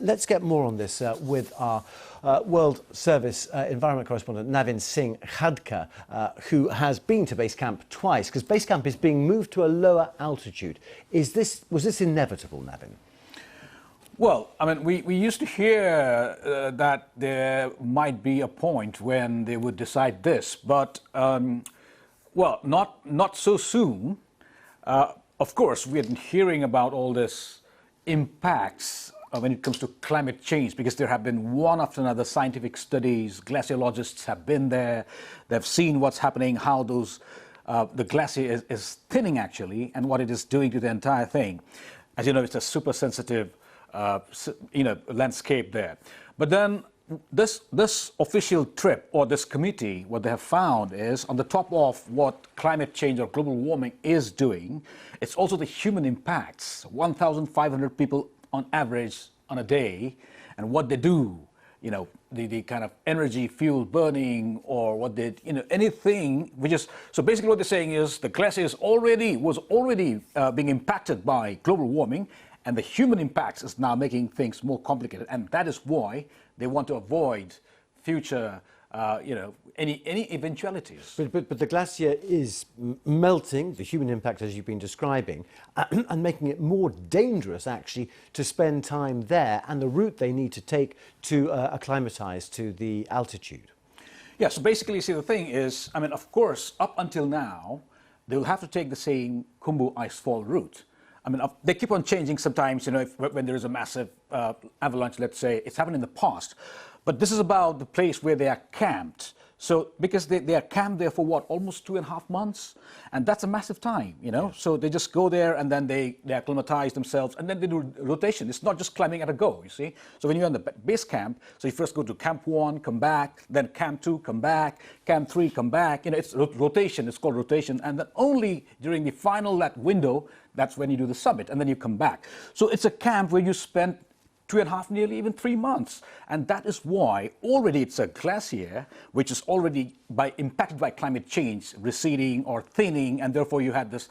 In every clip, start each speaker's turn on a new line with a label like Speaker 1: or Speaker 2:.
Speaker 1: Let's get more on this with our World Service Environment correspondent Navin Singh Khadka, who has been to base camp twice, because base camp is being moved to a lower altitude. Was this inevitable, Navin?
Speaker 2: Well, I mean, we used to hear that there might be a point when they would decide this, but well, not so soon. Of course, we have been hearing about all this impacts when it comes to climate change, because there have been one after another scientific studies. Glaciologists have been there. They've seen what's happening, how the glacier is thinning actually, and what it is doing to the entire thing. As you know, it's a super sensitive landscape there. But then this official trip, or this committee, what they have found is, on the top of what climate change or global warming is doing, it's also the human impacts. 1,500 people on average on a day, and what they do, the kind of energy, fuel burning, or what they, anything which is, so basically what they're saying is the glacier was already being impacted by global warming, and the human impacts is now making things more complicated, and that is why they want to avoid future, any eventualities.
Speaker 1: But the glacier is melting, the human impact as you've been describing, and making it more dangerous actually to spend time there, and the route they need to take to acclimatise to the altitude.
Speaker 2: Yeah, so basically, see, the thing is, I mean, of course, up until now, they'll have to take the same Khumbu icefall route. I mean, they keep on changing sometimes, when there is a massive avalanche, let's say. It's happened in the past. But this is about the place where they are camped. So, because they are camped there for what, almost 2.5 months? And that's a massive time, Yeah. So they just go there and then they acclimatize themselves, and then they do rotation. It's not just climbing at a go, you see. So when you're in the base camp, so you first go to camp 1, come back, then camp 2, come back, camp 3, come back. It's rotation, it's called rotation. And then only during the final window, that's when you do the summit, and then you come back. So it's a camp where you spend 2.5, nearly even 3 months. And that is why already it's a glacier, which is already impacted by climate change, receding or thinning, and therefore you had this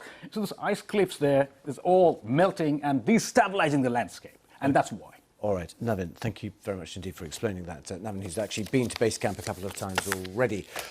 Speaker 2: ice cliffs there, is all melting and destabilizing the landscape. And that's why.
Speaker 1: All right, Navin, thank you very much indeed for explaining that. Navin, who's actually been to base camp a couple of times already.